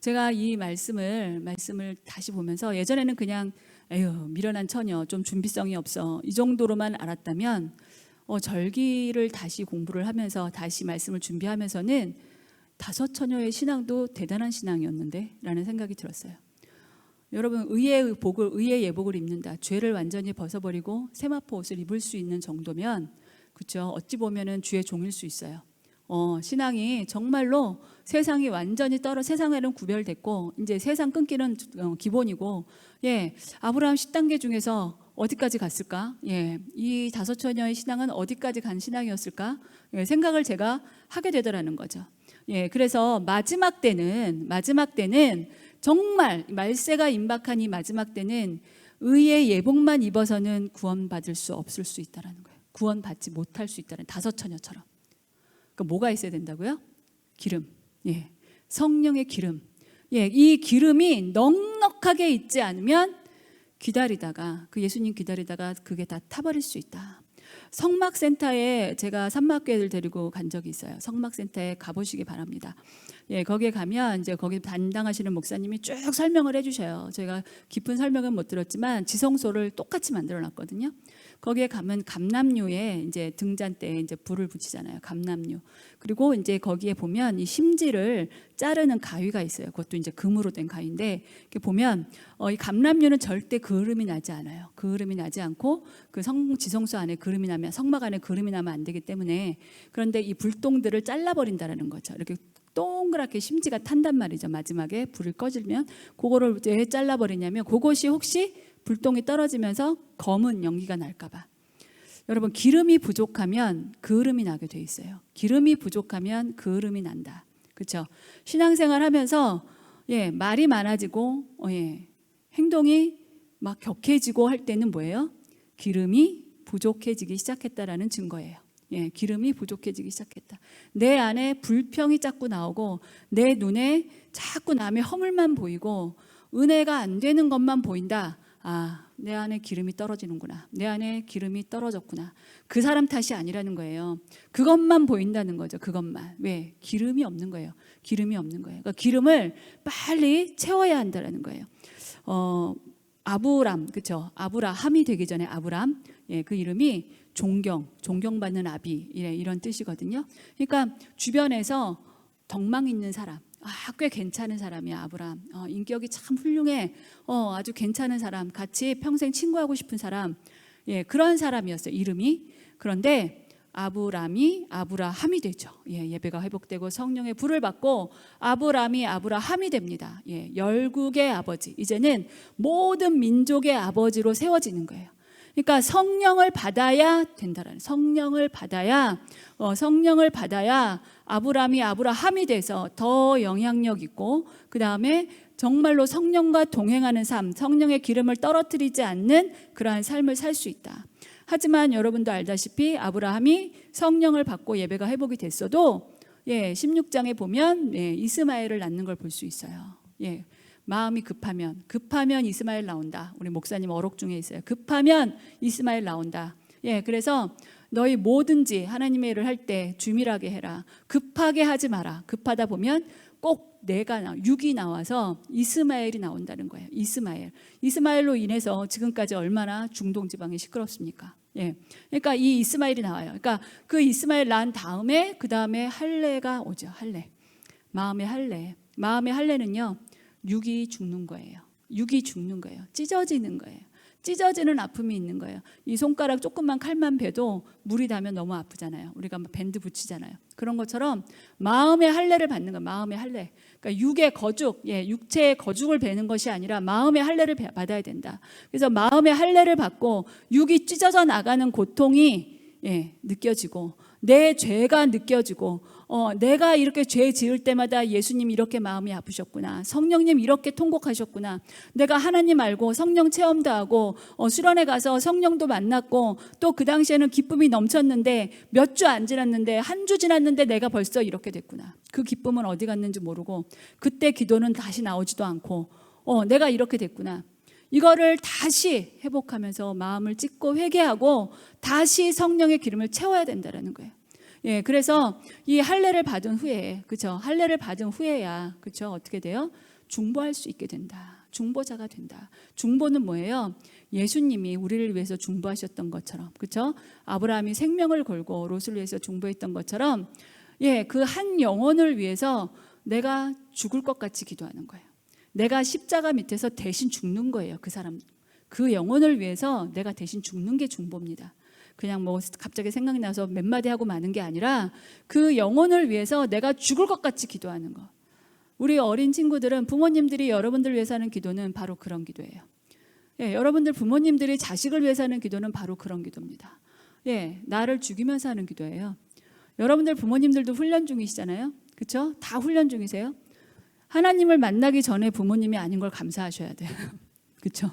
제가 이 말씀을 다시 보면서 예전에는 그냥 미련한 처녀 좀 준비성이 없어 이 정도로만 알았다면 절기를 다시 공부를 하면서 다시 말씀을 준비하면서는 5 처녀의 신앙도 대단한 신앙이었는데 라는 생각이 들었어요. 여러분, 의의 예복을 입는다. 죄를 완전히 벗어버리고 세마포 옷을 입을 수 있는 정도면 그렇죠. 어찌 보면은 주의 종일 수 있어요. 신앙이 정말로 세상이 완전히 세상에는 구별됐고 이제 세상 끊기는 기본이고 아브라함 10단계 중에서 어디까지 갔을까? 예, 이 다섯 처녀의 신앙은 어디까지 간 신앙이었을까? 예, 생각을 제가 하게 되더라는 거죠. 예, 그래서 마지막 때는 정말 말세가 임박한 이 마지막 때는 의의 예복만 입어서는 구원받을 수 없을 수 있다라는 거예요. 구원받지 못할 수 있다는 다섯 처녀처럼. 그러니까 뭐가 있어야 된다고요? 기름. 예, 성령의 기름. 예, 이 기름이 넉넉하게 있지 않으면 기다리다가 그 예수님 기다리다가 그게 다 타버릴 수 있다. 성막센터에 제가 산막교회를 데리고 간 적이 있어요. 성막센터에 가보시기 바랍니다. 예, 거기에 가면 이제 거기 담당하시는 목사님이 쭉 설명을 해주셔요. 제가 깊은 설명은 못 들었지만 지성소를 똑같이 만들어놨거든요. 거기에 가면 감람류에 이제 등잔 때 이제 불을 붙이잖아요. 감람류. 그리고 이제 거기에 보면 이 심지를 자르는 가위가 있어요. 그것도 이제 금으로 된 가위인데 이렇게 보면 이 감람류는 절대 그을음이 나지 않아요. 그을음이 나지 않고 그 지성소 안에 그을음이 나면 성막 안에 그을음이 나면 안 되기 때문에 그런데 이 불똥들을 잘라버린다라는 거죠. 이렇게 동그랗게 심지가 탄단 말이죠. 마지막에 불을 꺼지면 그거를 왜 잘라버리냐면 그것이 혹시 불똥이 떨어지면서 검은 연기가 날까 봐. 여러분 기름이 부족하면 그을음이 나게 돼 있어요. 기름이 부족하면 그을음이 난다. 그렇죠? 신앙생활 하면서 예, 말이 많아지고 예, 행동이 막 격해지고 할 때는 뭐예요? 기름이 부족해지기 시작했다라는 증거예요. 예, 기름이 부족해지기 시작했다. 내 안에 불평이 자꾸 나오고 내 눈에 자꾸 남의 허물만 보이고 은혜가 안 되는 것만 보인다. 아, 내 안에 기름이 떨어지는구나. 내 안에 기름이 떨어졌구나. 그 사람 탓이 아니라는 거예요. 그것만 보인다는 거죠. 그것만. 왜? 기름이 없는 거예요. 기름이 없는 거예요. 그러니까 기름을 빨리 채워야 한다는 거예요. 아브람, 그렇죠? 아브라함이 되기 전에 아브람, 예, 그 이름이 존경받는 아비 이런 뜻이거든요. 그러니까 주변에서 덕망 있는 사람, 꽤 괜찮은 사람이야 아브람. 인격이 참 훌륭해. 아주 괜찮은 사람, 같이 평생 친구하고 싶은 사람, 예, 그런 사람이었어요. 이름이. 그런데 아브라함이 되죠. 예, 예배가 회복되고 성령의 불을 받고 아브라함이 됩니다. 예, 열국의 아버지. 이제는 모든 민족의 아버지로 세워지는 거예요. 그러니까 성령을 받아야 된다라는, 성령을 받아야 아브라함이 돼서 더 영향력 있고, 그 다음에 정말로 성령과 동행하는 삶, 성령의 기름을 떨어뜨리지 않는 그러한 삶을 살 수 있다. 하지만 여러분도 알다시피 아브라함이 성령을 받고 예배가 회복이 됐어도 16장에 보면 이스마엘을 낳는 걸 볼 수 있어요. 마음이 급하면 이스마엘 나온다. 우리 목사님 어록 중에 있어요. 급하면 이스마엘 나온다. 그래서 너희 뭐든지 하나님의 일을 할 때 주밀하게 해라. 급하게 하지 마라. 급하다 보면 꼭 육이 나와서 이스마엘이 나온다는 거예요. 이스마엘로 인해서 지금까지 얼마나 중동 지방이 시끄럽습니까? 그러니까 이 이스마엘이 나와요. 그러니까 그 이스마엘 낳은 다음에 그 다음에 할례가 오죠. 마음의 할례는요, 육이 죽는 거예요. 찢어지는 거예요. 찢어지는 아픔이 있는 거예요. 이 손가락 조금만 칼만 베도 물이 닿으면 너무 아프잖아요. 우리가 밴드 붙이잖아요. 그런 것처럼 마음의 할례를 받는 거예요. 마음의 할례. 그러니까 육의 거죽, 육체의 거죽을 베는 것이 아니라 마음의 할례를 받아야 된다. 그래서 마음의 할례를 받고 육이 찢어져 나가는 고통이 느껴지고, 내 죄가 느껴지고, 내가 이렇게 죄 지을 때마다 예수님 이렇게 마음이 아프셨구나, 성령님 이렇게 통곡하셨구나, 내가 하나님 알고 성령 체험도 하고 수련회 가서 성령도 만났고 또 그 당시에는 기쁨이 넘쳤는데 몇 주 안 지났는데 한 주 지났는데 내가 벌써 이렇게 됐구나. 그 기쁨은 어디 갔는지 모르고 그때 기도는 다시 나오지도 않고 내가 이렇게 됐구나. 이거를 다시 회복하면서 마음을 찢고 회개하고 다시 성령의 기름을 채워야 된다는 거예요. 그래서 이 할례를 받은 후에, 그렇죠? 할례를 받은 후에야, 그렇죠? 어떻게 돼요? 중보할 수 있게 된다. 중보자가 된다. 중보는 뭐예요? 예수님이 우리를 위해서 중보하셨던 것처럼, 그렇죠? 아브라함이 생명을 걸고 롯을 위해서 중보했던 것처럼, 그 한 영혼을 위해서 내가 죽을 것 같이 기도하는 거예요. 내가 십자가 밑에서 대신 죽는 거예요. 그 영혼을 위해서 내가 대신 죽는 게 중보입니다. 그냥 갑자기 생각이 나서 몇 마디 하고 마는 게 아니라 그 영혼을 위해서 내가 죽을 것 같이 기도하는 거. 우리 어린 친구들은 부모님들이 여러분들 위해서 하는 기도는 바로 그런 기도예요. 예, 여러분들 부모님들이 자식을 위해서 하는 기도는 바로 그런 기도입니다. 예, 나를 죽이면서 하는 기도예요. 여러분들 부모님들도 훈련 중이시잖아요. 그렇죠? 다 훈련 중이세요. 하나님을 만나기 전에 부모님이 아닌 걸 감사하셔야 돼요. 그렇죠?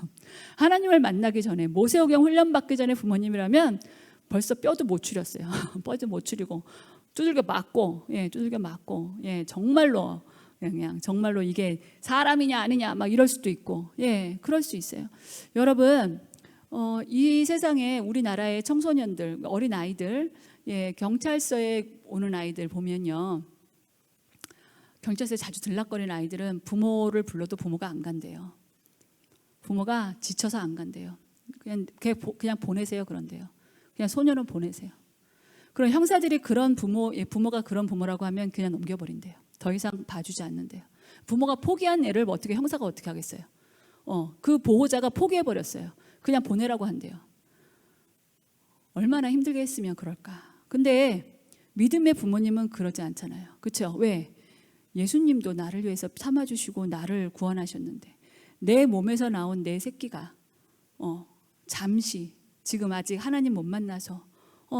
하나님을 만나기 전에 모세오경 훈련 받기 전에 부모님이라면 벌써 뼈도 못 추렸어요. 뼈도 못 추리고 두들겨 맞고, 예, 두들겨 맞고, 예, 정말로 그냥 정말로 이게 사람이냐 아니냐 막 이럴 수도 있고, 예, 그럴 수 있어요. 여러분, 이 세상에 우리나라의 청소년들, 어린 아이들, 예, 경찰서에 오는 아이들 보면요, 경찰서에 자주 들락거리는 아이들은 부모를 불러도 부모가 안 간대요. 부모가 지쳐서 안 간대요. 그냥 보내세요. 그런데요. 그냥 소년은 보내세요. 그럼 형사들이 그런 부모가 그런 부모라고 하면 그냥 넘겨버린대요. 더 이상 봐주지 않는데요. 부모가 포기한 애를 어떻게 형사가 어떻게 하겠어요? 그 보호자가 포기해버렸어요. 그냥 보내라고 한대요. 얼마나 힘들게 했으면 그럴까. 근데 믿음의 부모님은 그러지 않잖아요. 그렇죠? 왜? 예수님도 나를 위해서 참아주시고 나를 구원하셨는데 내 몸에서 나온 내 새끼가 잠시 지금 아직 하나님 못 만나서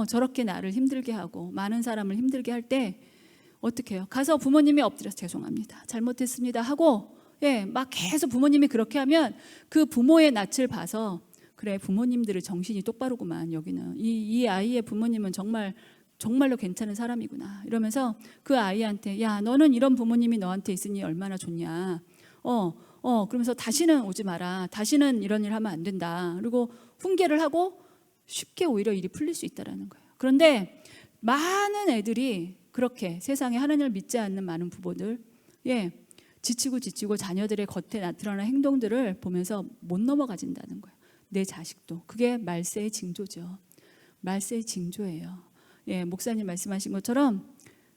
저렇게 나를 힘들게 하고 많은 사람을 힘들게 할 때 어떻게 해요? 가서 부모님이 엎드려서 죄송합니다. 잘못했습니다 하고, 예, 막 계속 부모님이 그렇게 하면 그 부모의 낯을 봐서 그래, 부모님들의 정신이 똑바르구만. 여기는 이 아이의 부모님은 정말로 괜찮은 사람이구나 이러면서 그 아이한테 야, 너는 이런 부모님이 너한테 있으니 얼마나 좋냐. 그러면서 다시는 오지 마라. 다시는 이런 일 하면 안 된다. 그리고 훈계를 하고 쉽게 오히려 일이 풀릴 수 있다라는 거예요. 그런데 많은 애들이 그렇게 세상에 하나님을 믿지 않는 많은 부모들, 예, 지치고 자녀들의 겉에 나타나는 행동들을 보면서 못 넘어가진다는 거예요. 내 자식도. 그게 말세의 징조죠. 말세의 징조예요. 예, 목사님 말씀하신 것처럼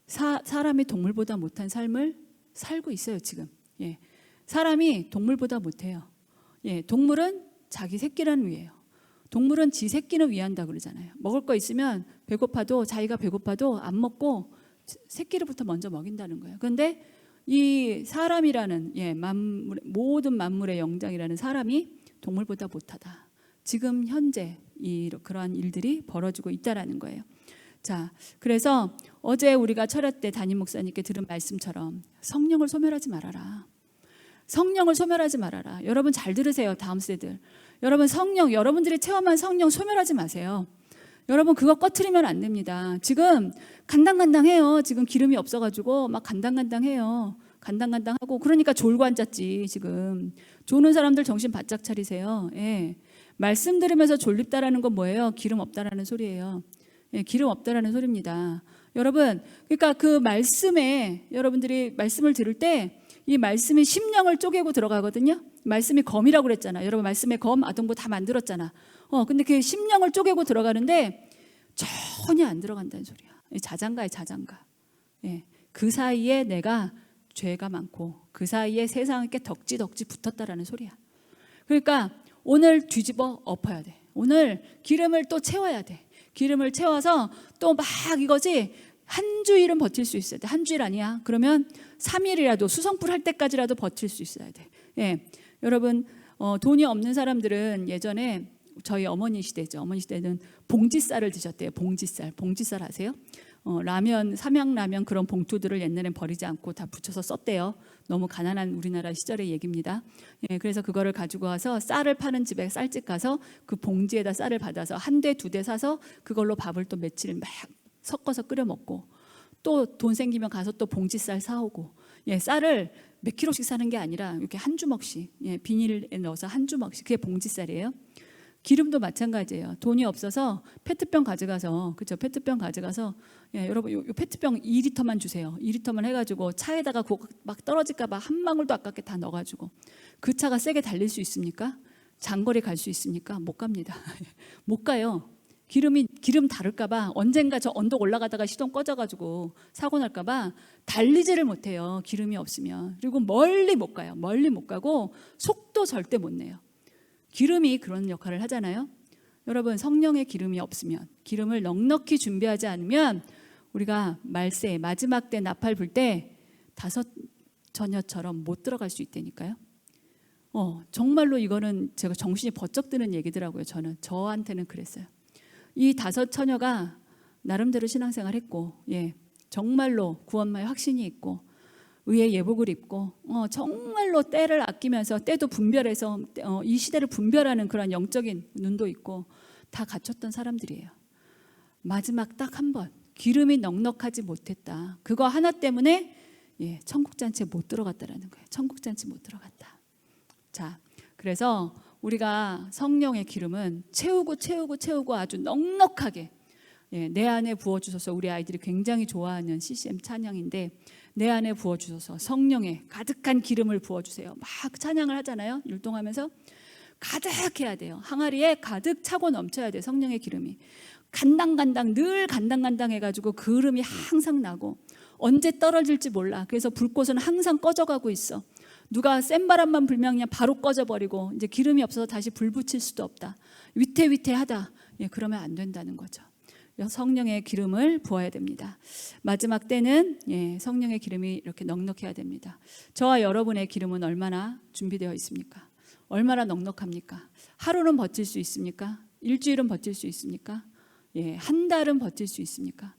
사람이 동물보다 못한 삶을 살고 있어요, 지금. 예, 사람이 동물보다 못해요. 예, 동물은 자기 새끼를 위해요. 동물은 지 새끼는 위한다 그러잖아요. 먹을 거 있으면 자기가 배고파도 안 먹고 새끼를부터 먼저 먹인다는 거예요. 그런데 이 사람이라는, 예, 모든 만물의 영장이라는 사람이 동물보다 못하다. 지금 현재 그러한 일들이 벌어지고 있다라는 거예요. 자, 그래서 어제 우리가 철야 때 담임 목사님께 들은 말씀처럼 성령을 소멸하지 말아라. 성령을 소멸하지 말아라. 여러분 잘 들으세요. 다음 세대들. 여러분 여러분들이 체험한 성령 소멸하지 마세요. 여러분 그거 꺼트리면 안 됩니다. 지금 간당간당해요. 지금 기름이 없어가지고 막 간당간당해요. 간당간당하고 그러니까 졸고 앉았지. 지금 조는 사람들 정신 바짝 차리세요. 예. 말씀 들으면서 졸립다라는 건 뭐예요? 기름 없다라는 소리예요. 예, 기름 없다라는 소리입니다. 여러분, 그러니까 그 말씀에 여러분들이 말씀을 들을 때 이 말씀이 심령을 쪼개고 들어가거든요. 말씀이 검이라고 그랬잖아. 여러분 말씀의 검, 아동부 다 만들었잖아. 근데 그 심령을 쪼개고 들어가는데 전혀 안 들어간다는 소리야. 자장가에 자장가. 예, 그 사이에 내가 죄가 많고 그 사이에 세상에 덕지 붙었다라는 소리야. 그러니까 오늘 뒤집어 엎어야 돼. 오늘 기름을 또 채워야 돼. 기름을 채워서 또 막 이거지. 한 주일은 버틸 수 있어야 돼. 한 주일 아니야. 그러면 3일이라도 수성불 할 때까지라도 버틸 수 있어야 돼. 예, 여러분 돈이 없는 사람들은 예전에 저희 어머니 시대죠. 어머니 시대는 봉지쌀을 드셨대요. 봉지쌀 아세요? 라면, 삼양라면 그런 봉투들을 옛날엔 버리지 않고 다 붙여서 썼대요. 너무 가난한 우리나라 시절의 얘기입니다. 예, 그래서 그거를 가지고 와서 쌀을 파는 집에 쌀집 가서 그 봉지에다 쌀을 받아서 한 대, 두 대 사서 그걸로 밥을 또 며칠 막 섞어서 끓여 먹고 또 돈 생기면 가서 또 봉지쌀 사오고, 예, 쌀을 몇 킬로씩 사는 게 아니라 이렇게 한 주먹씩, 예, 비닐에 넣어서 한 주먹씩, 그게 봉지쌀이에요. 기름도 마찬가지예요. 돈이 없어서 페트병 가져가서, 그렇죠? 페트병 가져가서, 예, 여러분 요 페트병 2리터만 주세요. 2리터만 해가지고 차에다가 막 떨어질까봐 한 방울도 아깝게 다 넣어가지고 그 차가 세게 달릴 수 있습니까? 장거리 갈 수 있습니까? 못 갑니다. 못 가요. 기름 다를까봐 언젠가 저 언덕 올라가다가 시동 꺼져가지고 사고 날까봐 달리지를 못해요. 기름이 없으면. 그리고 멀리 못 가요. 멀리 못 가고 속도 절대 못 내요. 기름이 그런 역할을 하잖아요. 여러분 성령의 기름이 없으면, 기름을 넉넉히 준비하지 않으면 우리가 말세 마지막 때 나팔 불 때 5 처녀처럼 못 들어갈 수 있다니까요. 정말로 이거는 제가 정신이 번쩍 드는 얘기더라고요. 저한테는 그랬어요. 이 5 처녀가 나름대로 신앙생활 했고, 정말로 구원마에 확신이 있고, 의의 예복을 입고, 정말로 때를 아끼면서 때도 분별해서 이 시대를 분별하는 그런 영적인 눈도 있고, 다 갖췄던 사람들이에요. 마지막 딱 한 번 기름이 넉넉하지 못했다. 그거 하나 때문에 천국잔치에 못 들어갔다라는 거예요. 천국잔치 못 들어갔다. 자, 그래서 우리가 성령의 기름은 채우고 아주 넉넉하게 내 안에 부어주셔서, 우리 아이들이 굉장히 좋아하는 CCM 찬양인데, 내 안에 부어주셔서 성령의 가득한 기름을 부어주세요. 막 찬양을 하잖아요. 율동하면서 가득해야 돼요. 항아리에 가득 차고 넘쳐야 돼요. 성령의 기름이 간당간당, 늘 간당간당 해가지고 그름이 항상 나고, 언제 떨어질지 몰라. 그래서 불꽃은 항상 꺼져가고 있어. 누가 센 바람만 불면 그냥 바로 꺼져버리고, 이제 기름이 없어서 다시 불 붙일 수도 없다. 위태위태하다. 그러면 안 된다는 거죠. 성령의 기름을 부어야 됩니다. 마지막 때는 성령의 기름이 이렇게 넉넉해야 됩니다. 저와 여러분의 기름은 얼마나 준비되어 있습니까? 얼마나 넉넉합니까? 하루는 버틸 수 있습니까? 일주일은 버틸 수 있습니까? 한 달은 버틸 수 있습니까?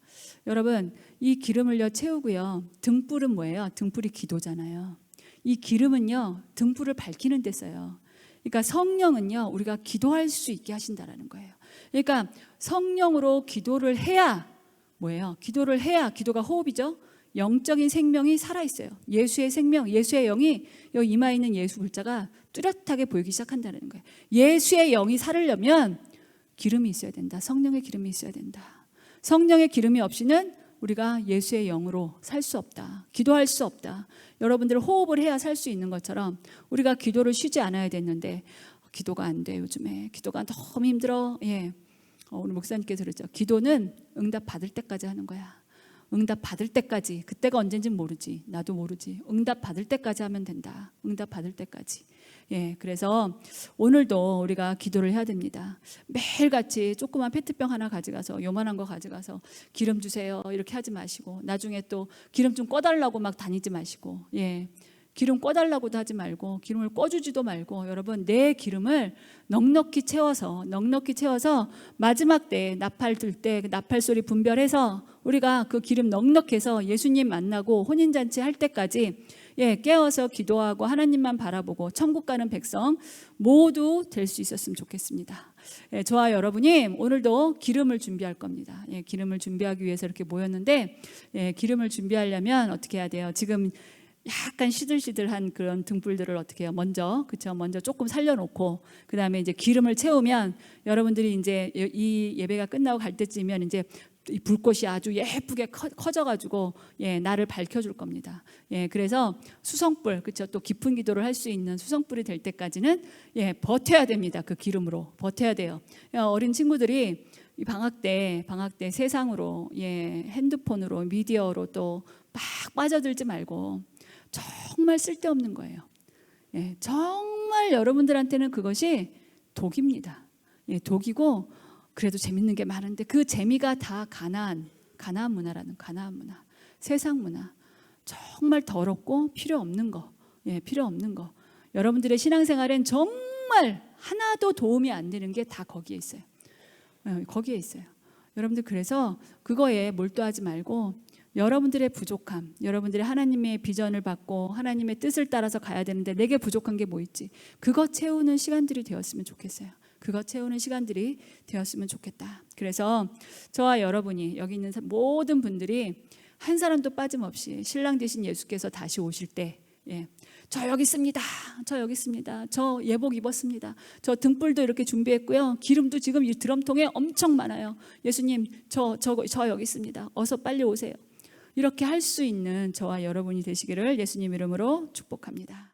여러분, 이 기름을요 채우고요. 등불은 뭐예요? 등불이 기도잖아요. 이 기름은요 등불을 밝히는 데 써요. 그러니까 성령은요 우리가 기도할 수 있게 하신다라는 거예요. 그러니까 성령으로 기도를 해야 뭐예요? 기도를 해야, 기도가 호흡이죠. 영적인 생명이 살아있어요. 예수의 생명, 예수의 영이 여기 이마에 있는 예수 글자가 뚜렷하게 보이기 시작한다는 거예요. 예수의 영이 살으려면 기름이 있어야 된다. 성령의 기름이 있어야 된다. 성령의 기름이 없이는 우리가 예수의 영으로 살 수 없다. 기도할 수 없다. 여러분들 호흡을 해야 살 수 있는 것처럼 우리가 기도를 쉬지 않아야 됐는데 기도가 안 돼. 요즘에 기도가 너무 힘들어. 오늘 목사님께서 그랬죠. 기도는 응답 받을 때까지 하는 거야. 응답 받을 때까지. 그때가 언젠지 모르지. 나도 모르지. 응답 받을 때까지 하면 된다. 응답 받을 때까지. 그래서 오늘도 우리가 기도를 해야 됩니다. 매일같이 조그만 페트병 하나 가져가서, 요만한 거 가져가서 기름 주세요 이렇게 하지 마시고, 나중에 또 기름 좀 꺼달라고 막 다니지 마시고, 기름 꺼달라고도 하지 말고, 기름을 꺼주지도 말고, 여러분 내 기름을 넉넉히 채워서 마지막 때 나팔 들 때 나팔 소리 분별해서 우리가 그 기름 넉넉해서 예수님 만나고 혼인잔치 할 때까지 깨어서 기도하고 하나님만 바라보고 천국 가는 백성 모두 될 수 있었으면 좋겠습니다. 저와 여러분이 오늘도 기름을 준비할 겁니다. 기름을 준비하기 위해서 이렇게 모였는데, 기름을 준비하려면 어떻게 해야 돼요? 지금 약간 시들시들한 그런 등불들을 어떻게 해요? 먼저 조금 살려놓고, 그 다음에 이제 기름을 채우면 여러분들이 이제 이 예배가 끝나고 갈 때쯤이면 이제 이 불꽃이 아주 예쁘게 커져가지고 나를 밝혀줄 겁니다. 그래서 수성불, 그렇죠? 또 깊은 기도를 할 수 있는 수성불이 될 때까지는 버텨야 됩니다. 그 기름으로 버텨야 돼요. 어린 친구들이 이 방학 때 세상으로 핸드폰으로 미디어로 또 막 빠져들지 말고, 정말 쓸데없는 거예요. 정말 여러분들한테는 그것이 독입니다. 독이고, 그래도 재밌는 게 많은데 그 재미가 다 가나안 문화라는, 가나안 문화, 세상 문화, 정말 더럽고 필요 없는 거. 여러분들의 신앙생활엔 정말 하나도 도움이 안 되는 게 다 거기에 있어요. 거기에 있어요. 여러분들 그래서 그거에 몰두하지 말고, 여러분들의 부족함, 여러분들의 하나님의 비전을 받고 하나님의 뜻을 따라서 가야 되는데 내게 부족한 게 뭐 있지? 그거 채우는 시간들이 되었으면 좋겠어요. 그거 채우는 시간들이 되었으면 좋겠다. 그래서 저와 여러분이, 여기 있는 모든 분들이 한 사람도 빠짐없이 신랑 되신 예수께서 다시 오실 때, 저 여기 있습니다. 저 예복 입었습니다. 저 등불도 이렇게 준비했고요. 기름도 지금 이 드럼통에 엄청 많아요. 예수님, 저 여기 있습니다. 어서 빨리 오세요. 이렇게 할 수 있는 저와 여러분이 되시기를 예수님 이름으로 축복합니다.